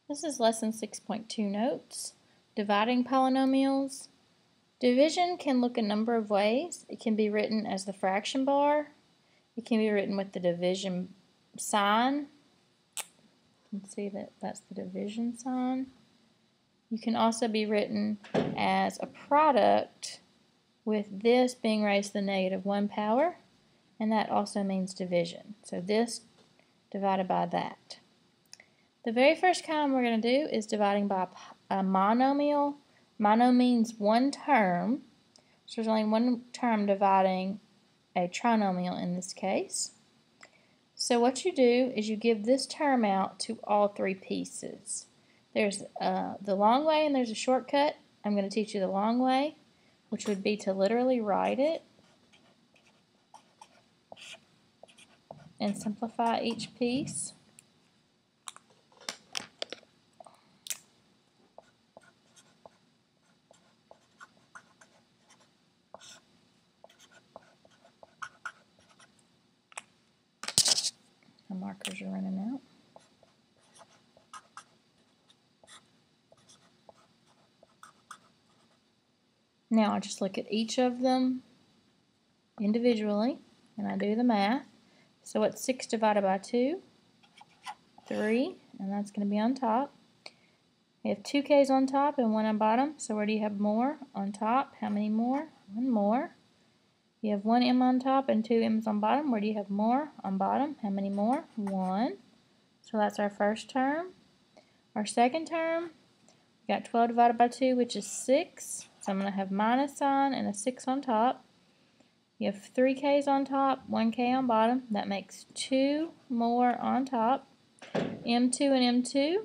This is lesson 6.2 notes, dividing polynomials. Division can look a number of ways. It can be written as the fraction bar. It can be written with the division sign. You can see that that's the division sign. You can also be written as a product with this being raised to the negative 1 power, and that also means division. So this divided by that. The very first kind we're going to do is dividing by a monomial. Mono means one term, so there's only one term dividing a trinomial in this case. So what you do is you give this term out to all three pieces. There's the long way and there's a shortcut. I'm going to teach you the long way, which would be to literally write it and simplify each piece. The markers are running out. Now I just look at each of them individually and I do the math. So what's 6 divided by 2? 3, and that's going to be on top. We have 2 k's on top and 1 on bottom, so where do you have more? On top. How many more? 1 more. You have 1 m on top and 2 m's on bottom. Where do you have more? On bottom. How many more? 1. So that's our first term. Our second term, we got 12 divided by 2, which is 6. So I'm going to have minus sign and a 6 on top. You have 3 k's on top, 1 k on bottom. That makes 2 more on top. M2 and M2,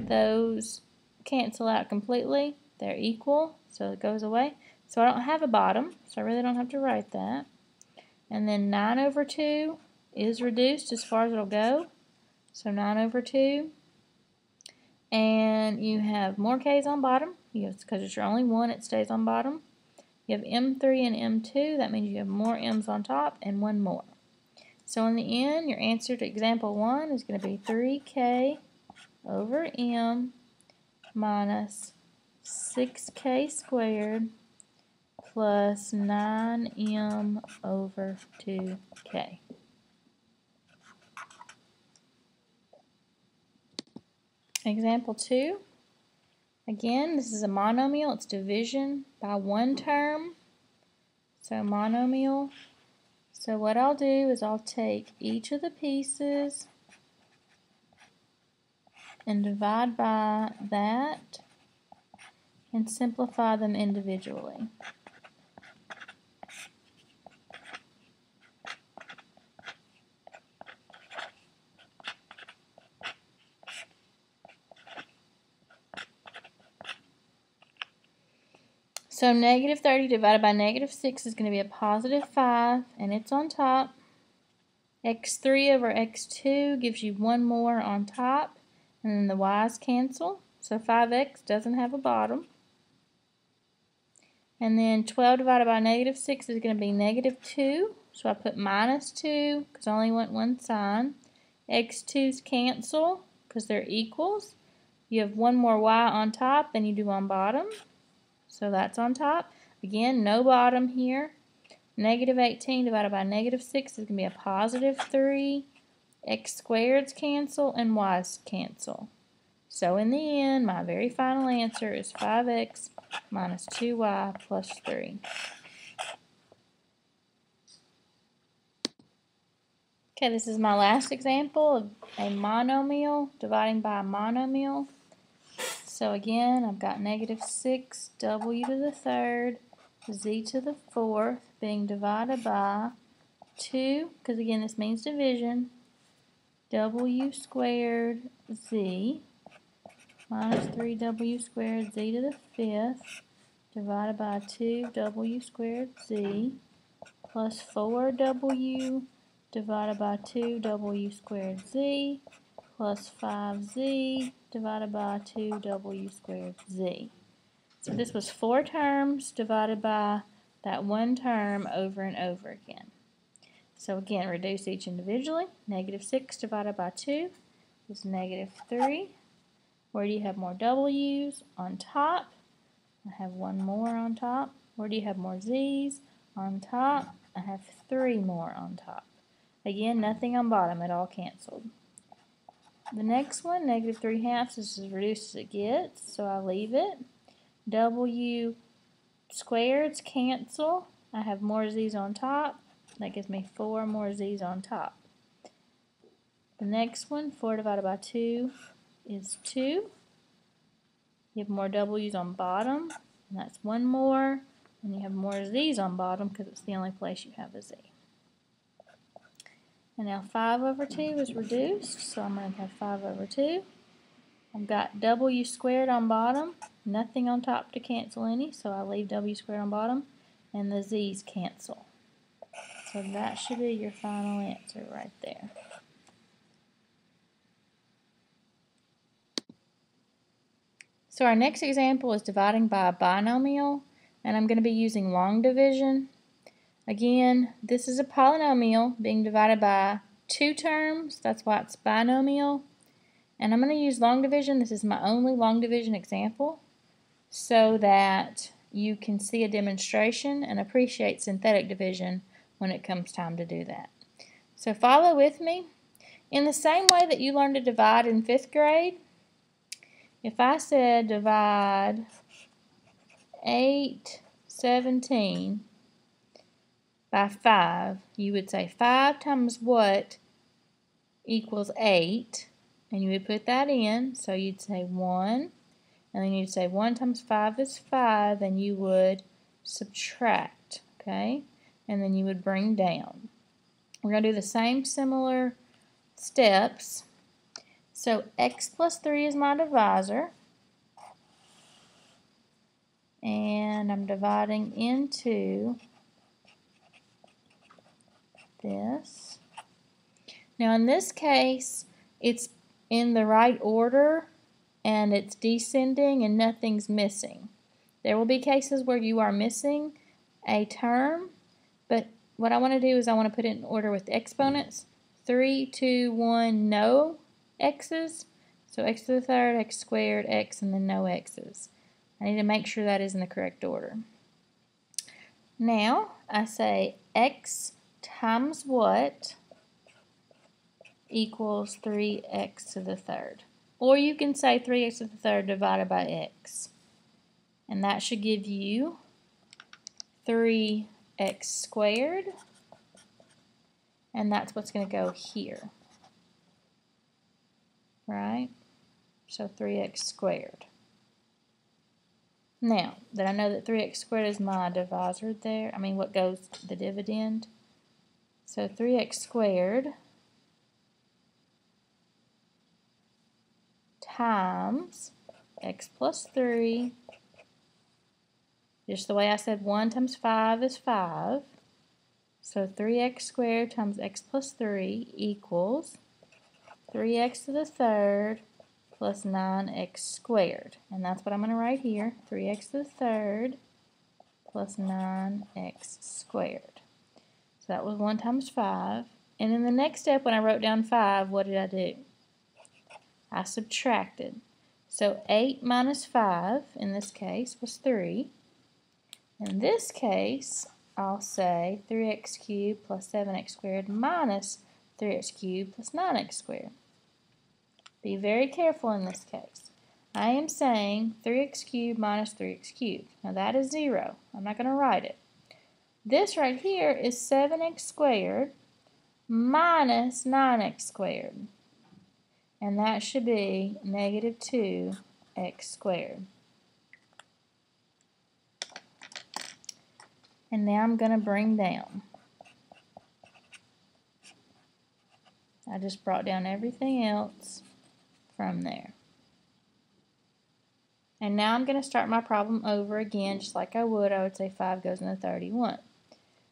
those cancel out completely. They're equal, so it goes away. So I don't have a bottom, so I really don't have to write that. And then 9 over 2 is reduced as far as it'll go. So 9 over 2. And you have more k's on bottom. Because it's your only one, it stays on bottom. You have M3 and M2. That means you have more m's on top and 1 more. So in the end, your answer to example 1 is going to be 3k over m minus 6k squared plus 9m over 2k. Example 2. Again, this is a monomial. It's division by one term. So monomial. So what I'll do is I'll take each of the pieces and divide by that and simplify them individually. So negative 30 divided by negative 6 is going to be a positive 5, and it's on top. x3 over x2 gives you 1 more on top, and then the y's cancel. So 5x doesn't have a bottom. And then 12 divided by negative 6 is going to be negative 2. So I put minus 2 because I only want one sign. x2's cancel because they're equals. You have 1 more y on top than you do on bottom. So that's on top. Again, no bottom here. Negative 18 divided by negative 6 is going to be a positive 3. X squareds cancel and y's cancel. So in the end, my very final answer is 5x minus 2y plus 3. Okay, this is my last example of a monomial, dividing by a monomial. So again, I've got negative 6w to the third, z to the fourth, being divided by 2, because again this means division, w squared z, minus 3w squared z to the fifth, divided by 2w squared z, plus 4w divided by 2w squared z, plus 5z divided by 2w squared z. So this was 4 terms divided by that one term over and over again. So again, reduce each individually. Negative 6 divided by 2 is negative 3. Where do you have more W's? On top. I have one more on top. Where do you have more Z's? On top. I have 3 more on top. Again, nothing on bottom, it all canceled. The next one, negative 3/2, is as reduced as it gets, so I leave it. W squareds cancel. I have more Z's on top. That gives me 4 more Z's on top. The next one, 4 divided by 2 is 2. You have more W's on bottom, and that's 1 more. And you have more Z's on bottom because it's the only place you have a Z. And now 5 over 2 is reduced, so I'm going to have 5 over 2. I've got W squared on bottom, nothing on top to cancel any, so I leave W squared on bottom, and the Z's cancel. So that should be your final answer right there. So our next example is dividing by a binomial, and I'm going to be using long division. Again, this is a polynomial being divided by 2 terms, that's why it's binomial. And I'm going to use long division. This is my only long division example so that you can see a demonstration and appreciate synthetic division when it comes time to do that. So follow with me. In the same way that you learned to divide in 5th grade, if I said divide 8/17 by 5, you would say 5 times what equals 8, and you would put that in, so you'd say 1, and then you'd say 1 times 5 is 5, and you would subtract, okay? And then you would bring down. We're going to do the same similar steps. So x plus 3 is my divisor, and I'm dividing into this. Now in this case, it's in the right order and it's descending and nothing's missing. There will be cases where you are missing a term, but what I want to do is I want to put it in order with exponents. 3, 2, 1, no x's. So x to the third, x squared, x, and then no x's. I need to make sure that is in the correct order. Now I say x times what equals 3x to the third. Or you can say 3x to the third divided by x. And that should give you 3x squared. And that's what's going to go here. Right? So 3x squared. Now that I know that 3x squared is my divisor there, what goes to the dividend. So 3x squared times x plus 3, just the way I said 1 times 5 is 5. So 3x squared times x plus 3 equals 3x to the third plus 9x squared. And that's what I'm going to write here, 3x to the third plus 9x squared. So that was 1 times 5. And in the next step, when I wrote down 5, what did I do? I subtracted. So 8 minus 5, in this case, was 3. In this case, I'll say 3x cubed plus 7x squared minus 3x cubed plus 9x squared. Be very careful in this case. I am saying 3x cubed minus 3x cubed. Now that is 0. I'm not going to write it. This right here is 7x squared minus 9x squared. And that should be negative 2x squared. And now I'm going to bring down. I just brought down everything else from there. And now I'm going to start my problem over again, just like I would say 5 goes into 31.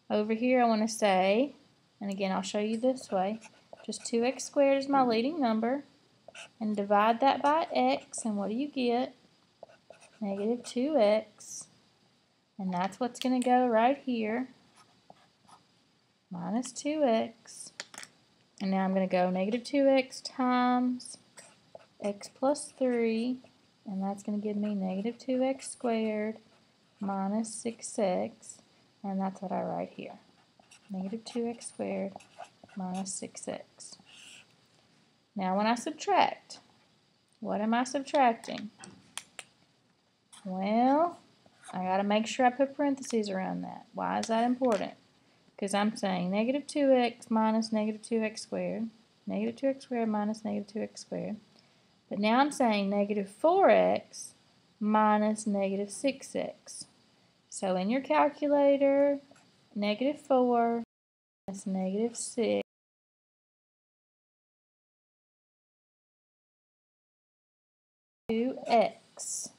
Over here I want to say, and again I'll show you this way, just 2x squared is my leading number, and divide that by x, and what do you get? Negative 2x. And that's what's going to go right here, minus 2x. And now I'm going to go negative 2x times x plus 3, and that's going to give me negative 2x squared minus 6x, and that's what I write here. Negative 2x squared minus 6x. Now when I subtract, what am I subtracting? Well, I got to make sure I put parentheses around that. Why is that important? Because I'm saying negative 2x minus negative 2x squared, negative 2x squared minus negative 2x squared. But now I'm saying negative 4x minus negative 6x. So in your calculator, negative 4 minus negative 6 2x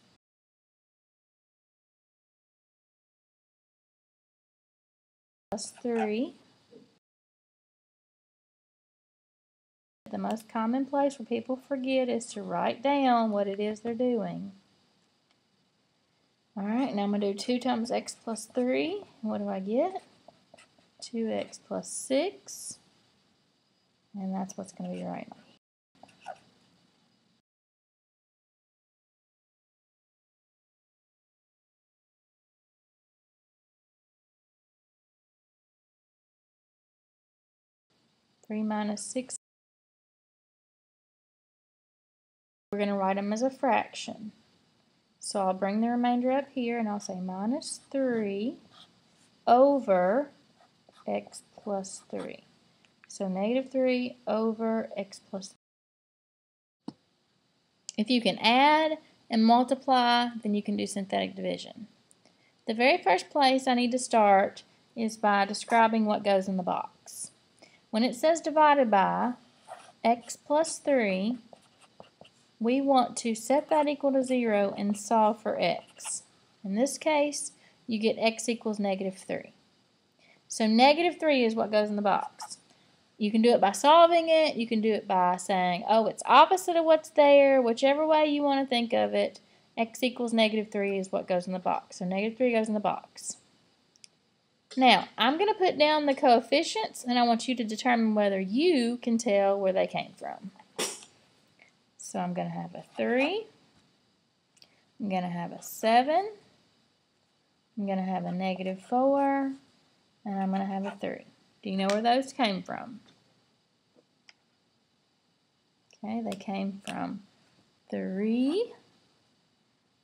plus 3. The most common place where people forget is to write down what it is they're doing. Alright, now I'm going to do 2 times x plus 3. What do I get? 2x plus 6. And that's what's going to be right. 3 minus 6. We're going to write them as a fraction. So I'll bring the remainder up here and I'll say minus 3 over x plus 3. So negative 3 over x plus 3. If you can add and multiply, then you can do synthetic division. The very first place I need to start is by describing what goes in the box. When it says divided by x plus 3, we want to set that equal to 0 and solve for x. In this case, you get x equals negative 3. So negative 3 is what goes in the box. You can do it by solving it. You can do it by saying, oh, it's opposite of what's there. Whichever way you want to think of it, x equals negative 3 is what goes in the box. So negative 3 goes in the box. Now, I'm going to put down the coefficients, and I want you to determine whether you can tell where they came from. So I'm going to have a 3. I'm going to have a 7. I'm going to have a negative 4. And I'm going to have a 3. Do you know where those came from? Okay, they came from 3,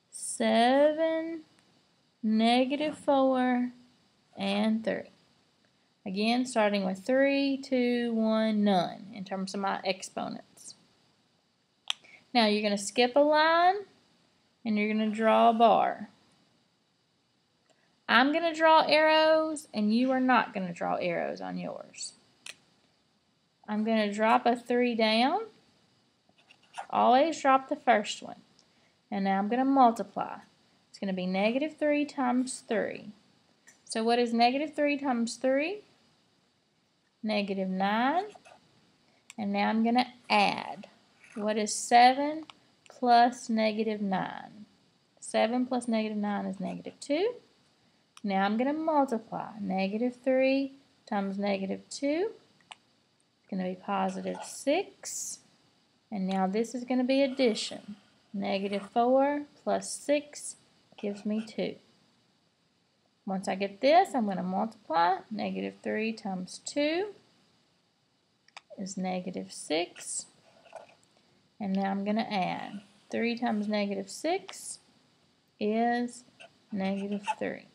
7, negative 4, and 3. Again, starting with 3, 2, 1, none in terms of my exponents. Now you're going to skip a line and you're going to draw a bar. I'm going to draw arrows and you are not going to draw arrows on yours. I'm going to drop a 3 down. Always drop the first one. And now I'm going to multiply. It's going to be negative 3 times 3. So what is negative 3 times 3? Negative 9. And now I'm going to add. What is 7 plus negative 9? 7 plus negative 9 is negative 2. Now I'm going to multiply. Negative 3 times negative 2 is going to be positive 6. And now this is going to be addition. Negative 4 plus 6 gives me 2. Once I get this, I'm going to multiply. Negative 3 times 2 is negative 6. And now I'm going to add. 3 times negative 6 is negative 3.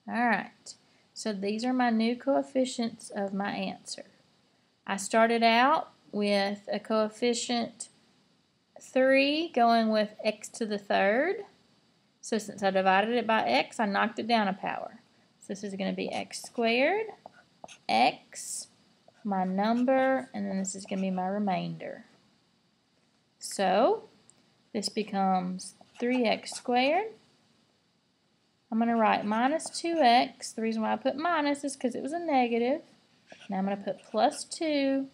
Alright, so these are my new coefficients of my answer. I started out with a coefficient 3 going with x to the third. So since I divided it by x, I knocked it down a power. So this is going to be x squared, x, my number, and then this is going to be my remainder. So this becomes 3x squared. I'm going to write minus 2x. The reason why I put minus is because it was a negative. Now I'm going to put plus 2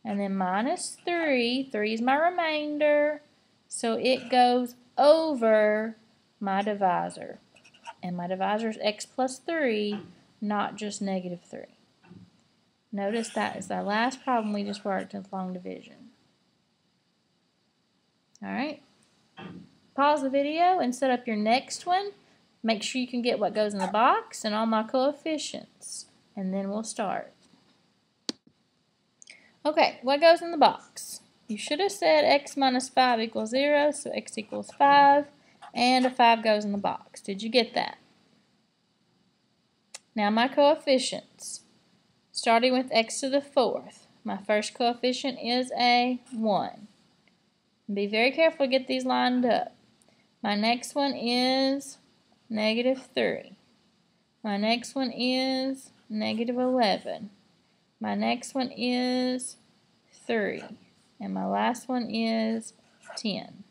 and then minus 3. 3 is my remainder. So it goes over my divisor. And my divisor is x plus 3, not just negative 3. Notice that is the last problem we just worked with long division. Alright, pause the video and set up your next one. Make sure you can get what goes in the box and all my coefficients, and then we'll start. Okay, what goes in the box? You should have said x minus 5 equals 0, so x equals 5, and a 5 goes in the box. Did you get that? Now my coefficients, starting with x to the 4th. My first coefficient is a 1. Be very careful to get these lined up. My next one is negative 3. My next one is negative 11. My next one is 3. And my last one is 10.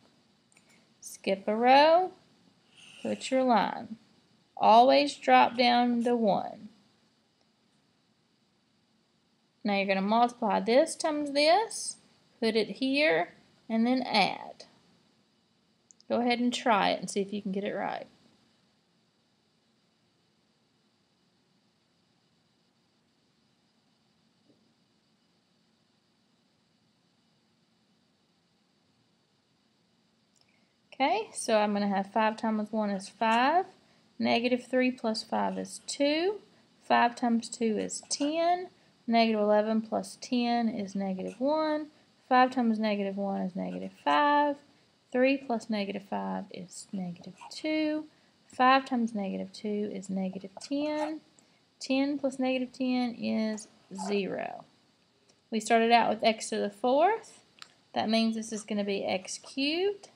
Skip a row, put your line. Always drop down to 1. Now you're going to multiply this times this, put it here, and then add. Go ahead and try it and see if you can get it right. Okay, so I'm going to have 5 times 1 is 5. Negative 3 plus 5 is 2. 5 times 2 is 10. Negative 11 plus 10 is negative 1. 5 times negative 1 is negative 5. 3 plus negative 5 is negative 2. 5 times negative 2 is negative 10. 10 plus negative 10 is 0. We started out with x to the 4th. That means this is going to be x cubed,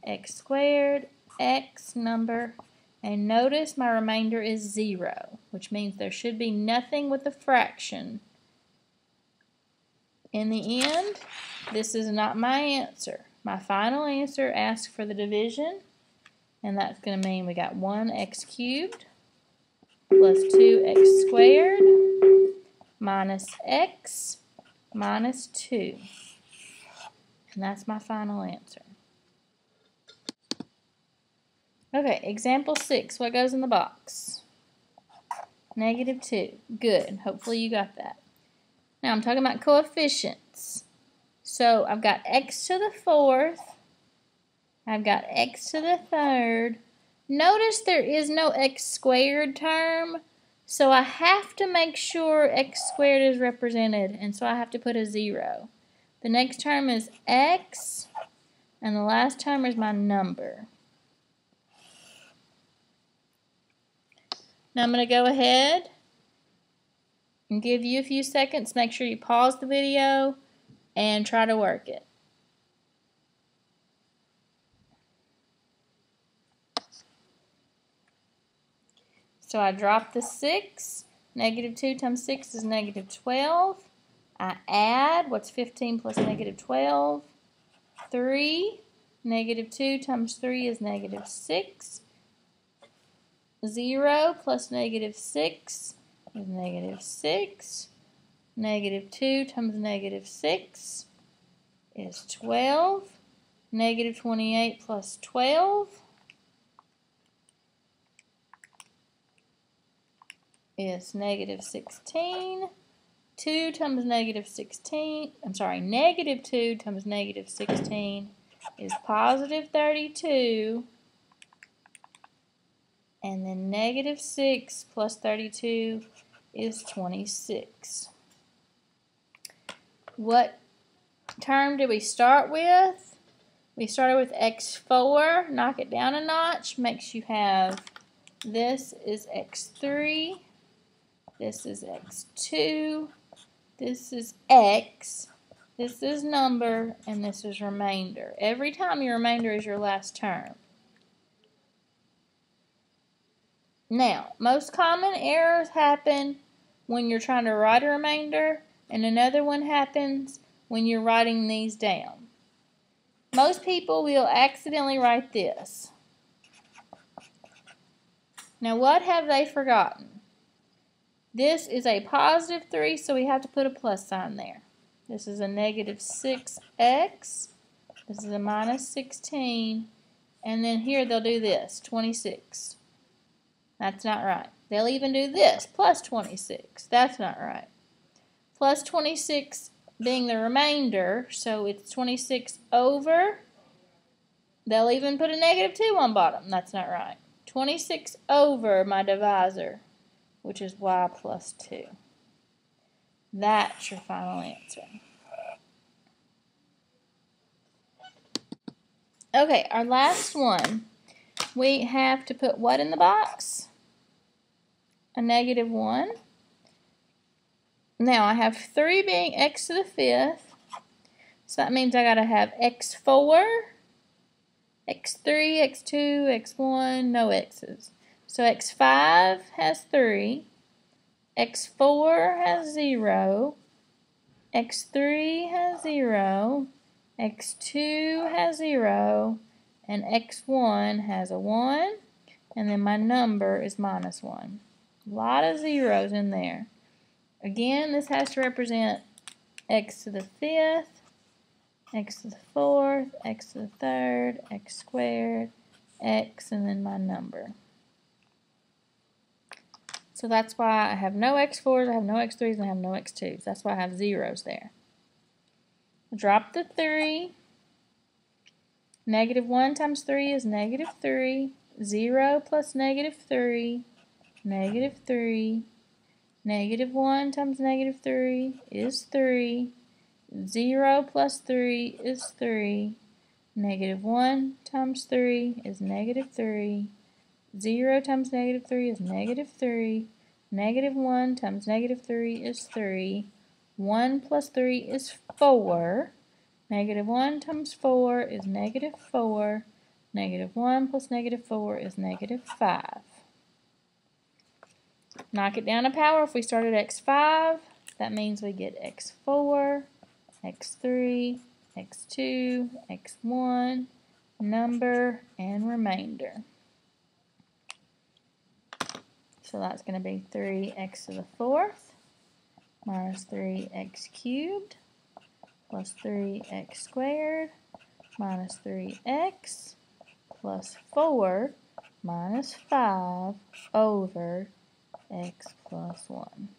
x squared, x number, and notice my remainder is 0, which means there should be nothing with a fraction. In the end, this is not my answer. My final answer asks for the division, and that's going to mean we got 1x cubed plus 2x squared minus x minus 2. And that's my final answer. Okay, example 6. What goes in the box? Negative 2. Good. Hopefully you got that. Now I'm talking about coefficients. So I've got x to the 4th. I've got x to the 3rd. Notice there is no x squared term. So I have to make sure x squared is represented. And so I have to put a 0. The next term is x. And the last term is my number. Now I'm going to go ahead and give you a few seconds. Make sure you pause the video and try to work it. So I dropped the 6. Negative 2 times 6 is negative 12. I add, what's 15 plus negative 12? 3. Negative 2 times 3 is negative 6. 0 plus negative 6 is negative 6. Negative 2 times negative 6 is 12. Negative 28 plus 12 is negative 16. 2 times negative 16, negative 2 times negative 16 is positive 32. And then negative 6 plus 32 is 26. What term did we start with? We started with x4. Knock it down a notch. Makes you have this is x3. This is x2. This is x. This is number. And this is remainder. Every time your remainder is your last term. Now, most common errors happen when you're trying to write a remainder, and another one happens when you're writing these down. Most people will accidentally write this. Now, what have they forgotten? This is a positive 3, so we have to put a plus sign there. This is a negative 6x. This is a minus 16. And then here they'll do this, 26. That's not right. They'll even do this, plus 26. That's not right. Plus 26 being the remainder, so it's 26 over They'll even put a -2 on bottom. That's not right. 26 over my divisor, which is y plus 2. That's your final answer. Okay, our last one. We have to put what in the box? A -1. Now, I have 3 being x to the 5th. So that means I got to have x4, x3, x2, x1, no x's. So x5 has 3, x4 has 0, x3 has 0, x2 has 0, and x1 has a 1, and then my number is -1. A lot of zeros in there. Again, this has to represent x to the 5th, x to the 4th, x to the 3rd, x squared, x, and then my number. So that's why I have no x4s, I have no x3s, and I have no x2s. That's why I have zeros there. Drop the 3. -1 times 3 is -3. 0 plus -3, -3. -1 times -3 is 3. 0 plus 3 is 3. -1 times 3 is -3. 0 times -3 is -3. -1 times -3 is 3. 1 plus 3 is 4. -1 times 4 is -4. -1 plus -4 is -5. Knock it down to power. If we start at x5, that means we get x4, x3, x2, x1, number, and remainder. So that's going to be 3x to the 4th minus 3x cubed plus 3x squared minus 3x plus 4 minus 5 over x plus 1.